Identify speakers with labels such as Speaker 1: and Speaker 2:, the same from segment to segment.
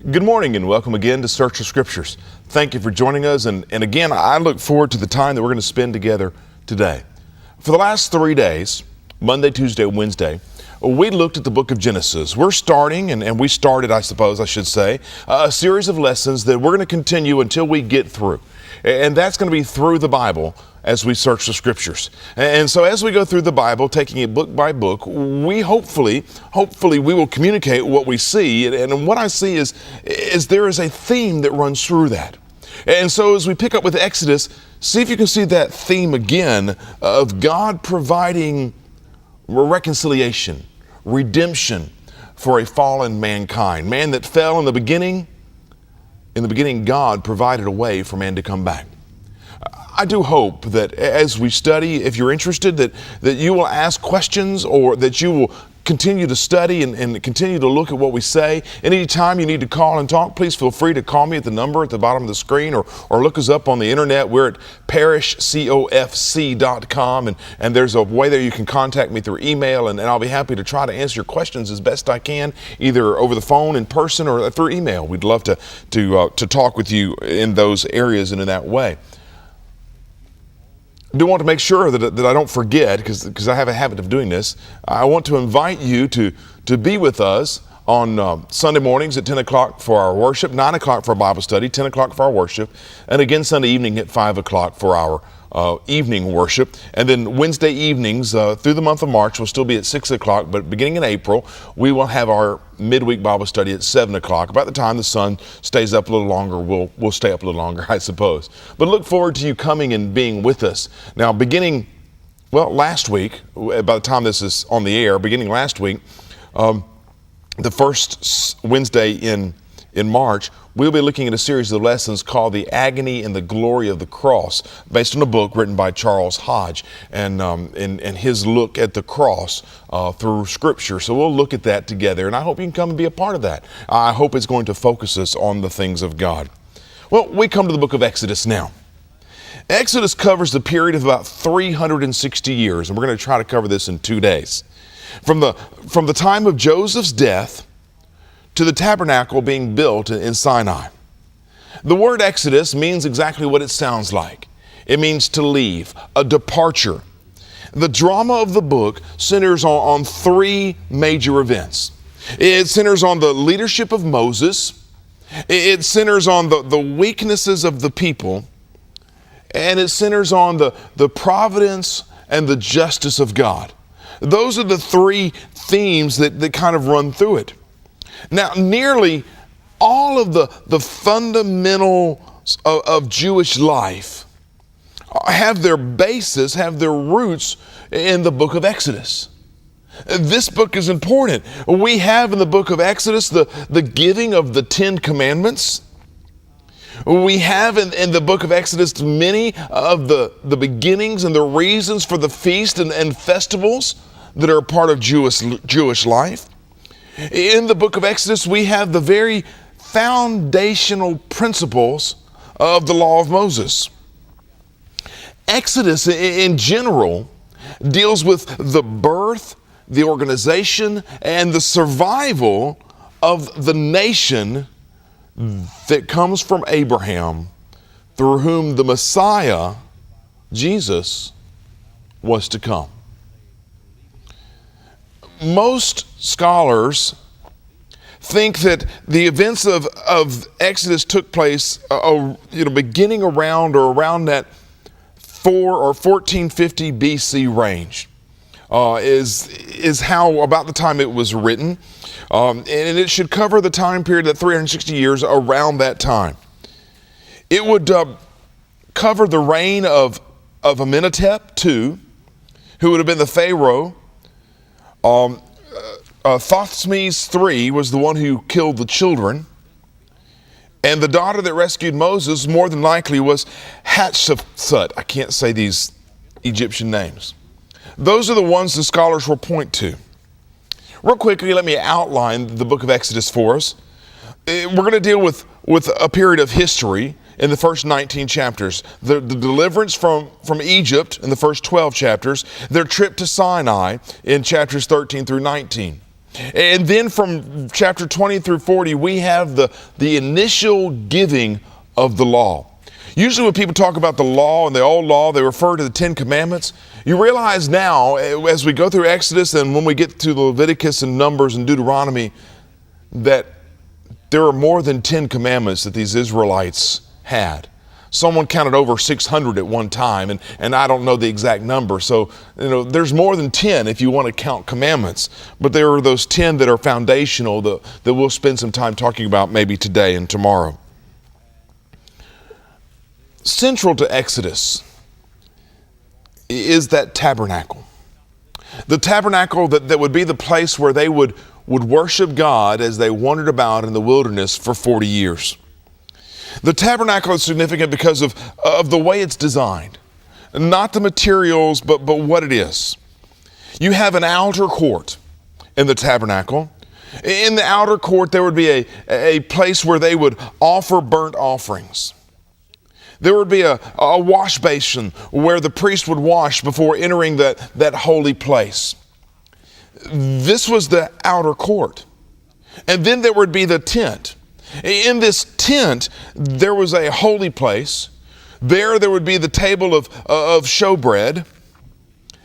Speaker 1: Good morning and welcome again to Search the Scriptures. Thank you for joining us, and again, I look forward to the time that we're going to spend together today. For the last 3 days, Monday, Tuesday, Wednesday, we looked at the book of Genesis. We're starting, and we started, I suppose I should say, a series of lessons that we're going to continue until we get through. And that's going to be through the Bible as we search the Scriptures. And so as we go through the Bible, taking it book by book, we hopefully we will communicate what we see. And what I see is there is a theme that runs through that. And so as we pick up with Exodus, see if you can see that theme again of God providing reconciliation, redemption for a fallen mankind. Man that fell in the beginning, God provided a way for man to come back. I do hope that as we study, if you're interested, that you will ask questions or that you will continue to study and continue to look at what we say. And anytime you need to call and talk, please feel free to call me at the number at the bottom of the screen or look us up on the internet. We're at parrishcofc.com, and there's a way there you can contact me through email, and I'll be happy to try to answer your questions as best I can, either over the phone, in person, or through email. We'd love to talk with you in those areas and in that way. I do want to make sure that I don't forget, because I have a habit of doing this. I want to invite you to be with us on Sunday mornings at 10 o'clock for our worship, 9 o'clock for our Bible study, 10 o'clock for our worship, and again Sunday evening at 5 o'clock for our evening worship. And then Wednesday evenings through the month of March will still be at 6 o'clock, but beginning in April, we will have our midweek Bible study at 7 o'clock. About the time the sun stays up a little longer, we'll stay up a little longer, I suppose. But look forward to you coming and being with us. Now, last week, by the time this is on the air, beginning last week, the first Wednesday in March, we'll be looking at a series of lessons called The Agony and the Glory of the Cross, based on a book written by Charles Hodge and his look at the cross through Scripture. So we'll look at that together, and I hope you can come and be a part of that. I hope it's going to focus us on the things of God. Well, we come to the book of Exodus now. Exodus covers the period of about 360 years, and we're going to try to cover this in 2 days. From the time of Joseph's death to the tabernacle being built in Sinai. The word Exodus means exactly what it sounds like. It means to leave, a departure. The drama of the book centers on three major events. It centers on the leadership of Moses. It centers on the weaknesses of the people. And it centers on the providence and the justice of God. Those are the three themes that kind of run through it. Now, nearly all of the fundamentals of Jewish life have their basis, have their roots in the book of Exodus. This book is important. We have in the book of Exodus the giving of the 10 Commandments. We have in the book of Exodus many of the beginnings and the reasons for the feast and festivals that are a part of Jewish life. In the book of Exodus, we have the very foundational principles of the law of Moses. Exodus in general deals with the birth, the organization, and the survival of the nation that comes from Abraham, through whom the Messiah, Jesus, was to come. Most scholars think that the events of Exodus took place, beginning around that 4 or 1450 BC range, is how about the time it was written, and it should cover the time period of 360 years around that time. It would cover the reign of Amenhotep II, who would have been the Pharaoh. Thothmes III was the one who killed the children, and the daughter that rescued Moses more than likely was Hatshepsut. I can't say these Egyptian names. Those are the ones the scholars will point to. Real quickly, let me outline the book of Exodus for us. We're going to deal with a period of history in the first 19 chapters. The deliverance from Egypt in the first 12 chapters. Their trip to Sinai in chapters 13 through 19. And then from chapter 20 through 40, we have the initial giving of the law. Usually when people talk about the law and the old law, they refer to the Ten Commandments. You realize now, as we go through Exodus and when we get to Leviticus and Numbers and Deuteronomy, that there are more than 10 commandments that these Israelites had. Someone counted over 600 at one time, and I don't know the exact number. So, there's more than 10 if you want to count commandments. But there are those 10 that are foundational that we'll spend some time talking about maybe today and tomorrow. Central to Exodus is that tabernacle. The tabernacle that would be the place where they would worship God as they wandered about in the wilderness for 40 years. The tabernacle is significant because of the way it's designed. Not the materials, but what it is. You have an outer court in the tabernacle. In the outer court, there would be a place where they would offer burnt offerings. There would be a wash basin where the priest would wash before entering that holy place. This was the outer court. And then there would be the tent. In this tent, there was a holy place. There would be the table of showbread.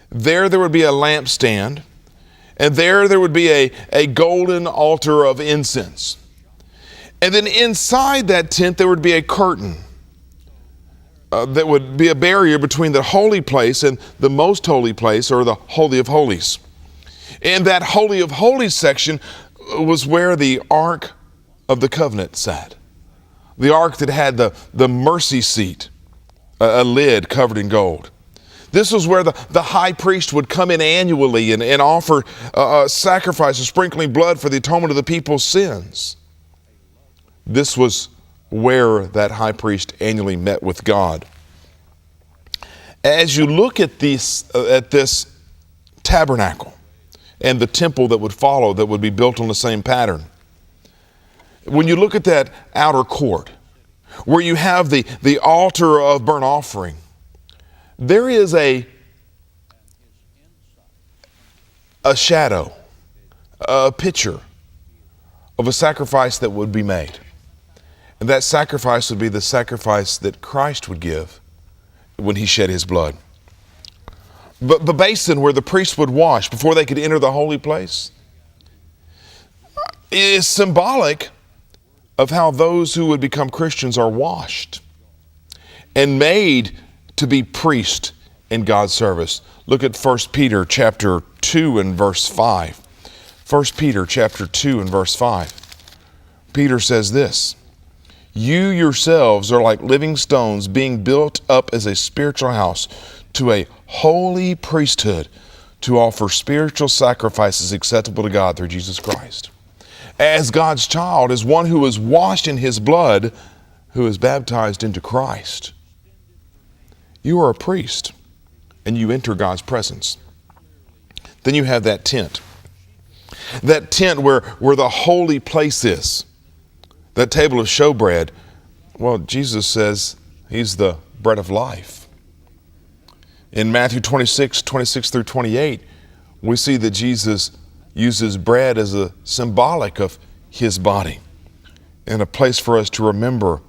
Speaker 1: There would be a lampstand. And there would be a golden altar of incense. And then inside that tent, there would be a curtain. That would be a barrier between the holy place and the most holy place, or the Holy of Holies. And that Holy of Holies section was where the Ark of the Covenant sat. The ark that had the mercy seat, a lid covered in gold. This was where the high priest would come in annually and offer sacrifices, sprinkling blood for the atonement of the people's sins. This was where that high priest annually met with God. As you look at this tabernacle and the temple that would follow, that would be built on the same pattern, when you look at that outer court, where you have the altar of burnt offering, there is a shadow, a picture of a sacrifice that would be made. And that sacrifice would be the sacrifice that Christ would give when he shed his blood. But the basin where the priest would wash before they could enter the holy place is symbolic of how those who would become Christians are washed and made to be priests in God's service. Look at 1 Peter chapter 2 and verse 5. 1 Peter chapter 2 and verse 5. Peter says this: "You yourselves are like living stones being built up as a spiritual house to a holy priesthood to offer spiritual sacrifices acceptable to God through Jesus Christ." As God's child, as one who is washed in his blood, who is baptized into Christ, you are a priest and you enter God's presence. Then you have that tent. That tent where the holy place is. That table of showbread. Well, Jesus says he's the bread of life. In Matthew 26 through 28, we see that Jesus uses bread as a symbolic of his body and a place for us to remember,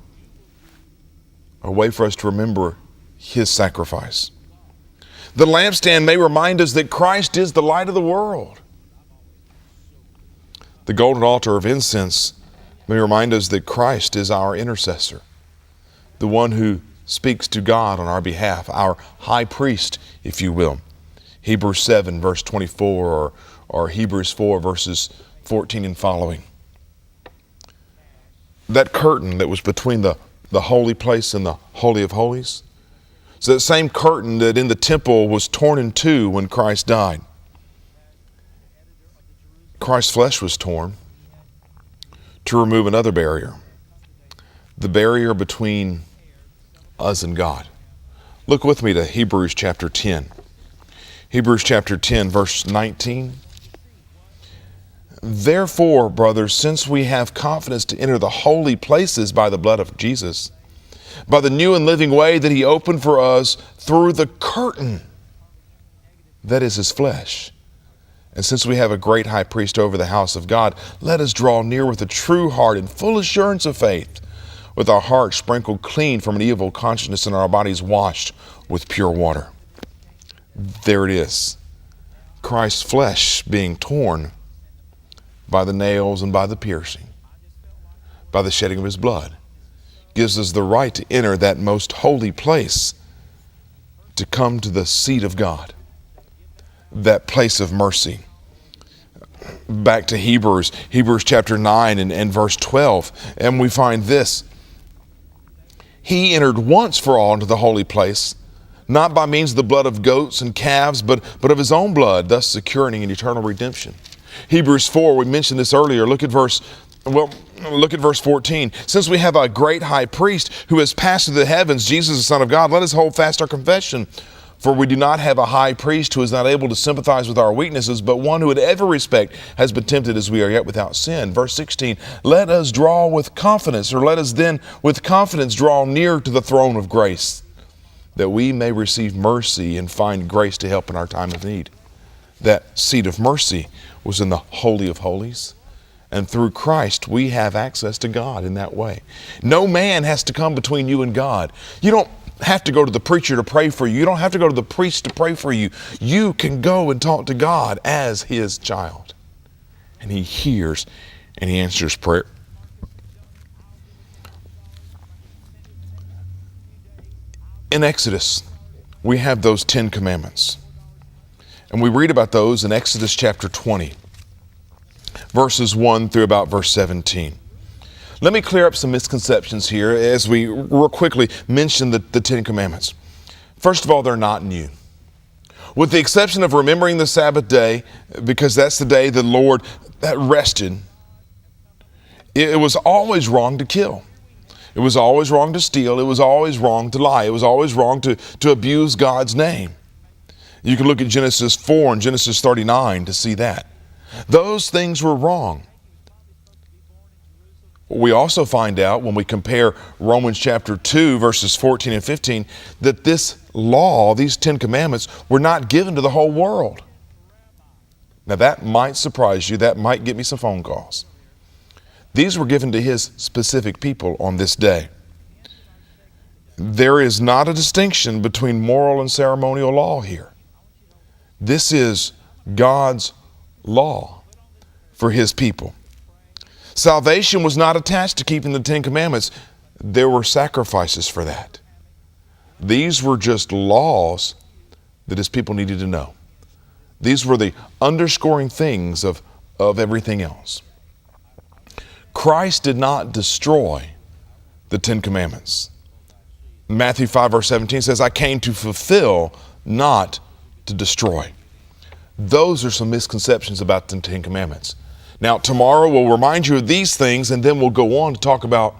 Speaker 1: a way for us to remember his sacrifice. The lampstand may remind us that Christ is the light of the world. The golden altar of incense may remind us that Christ is our intercessor, the one who speaks to God on our behalf, our high priest, if you will. Hebrews 7 verse 24 or Hebrews 4 verses 14 and following. That curtain that was between the holy place and the Holy of Holies, it's that same curtain that in the temple was torn in two when Christ died. Christ's flesh was torn to remove another barrier, the barrier between us and God. Look with me to Hebrews chapter 10. Hebrews chapter 10, verse 19. "Therefore, brothers, since we have confidence to enter the holy places by the blood of Jesus, by the new and living way that he opened for us through the curtain, that is his flesh. And since we have a great high priest over the house of God, let us draw near with a true heart and full assurance of faith, with our hearts sprinkled clean from an evil conscience and our bodies washed with pure water. There it is. Christ's flesh being torn by the nails and by the piercing, by the shedding of his blood, gives us the right to enter that most holy place, to come to the seat of God, that place of mercy. Back to Hebrews chapter 9 and verse 12, and we find this. He entered once for all into the holy place, not by means of the blood of goats and calves, but of his own blood, thus securing an eternal redemption. Hebrews 4, we mentioned this earlier. Look at verse 14. Since we have a great high priest who has passed through the heavens, Jesus the Son of God, let us hold fast our confession. For we do not have a high priest who is not able to sympathize with our weaknesses, but one who in every respect has been tempted as we are yet without sin. Verse 16, let us draw with confidence, or let us then with confidence draw near to the throne of grace, that we may receive mercy and find grace to help in our time of need. That seat of mercy was in the Holy of Holies. And through Christ, we have access to God in that way. No man has to come between you and God. You don't have to go to the preacher to pray for you. You don't have to go to the priest to pray for you. You can go and talk to God as his child. And he hears and he answers prayer. In Exodus, we have those 10 commandments. And we read about those in Exodus chapter 20, verses 1 through about verse 17. Let me clear up some misconceptions here as we real quickly mention the 10 commandments. First of all, they're not new. With the exception of remembering the Sabbath day, because that's the day the Lord rested, it was always wrong to kill. It was always wrong to steal. It was always wrong to lie. It was always wrong to abuse God's name. You can look at Genesis 4 and Genesis 39 to see that. Those things were wrong. We also find out when we compare Romans chapter 2 verses 14 and 15 that this law, these 10 commandments, were not given to the whole world. Now that might surprise you. That might get me some phone calls. These were given to his specific people on this day. There is not a distinction between moral and ceremonial law here. This is God's law for his people. Salvation was not attached to keeping the 10 commandments. There were sacrifices for that. These were just laws that his people needed to know. These were the underscoring things of everything else. Christ did not destroy the 10 commandments. Matthew 5 verse 17 says, I came to fulfill, not to destroy. Those are some misconceptions about the 10 commandments. Now, tomorrow we'll remind you of these things, and then we'll go on to talk about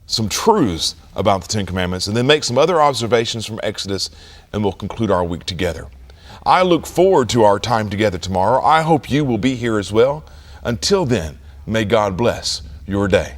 Speaker 1: some truths about the 10 commandments, and then make some other observations from Exodus, and we'll conclude our week together. I look forward to our time together tomorrow. I hope you will be here as well. Until then, may God bless your day.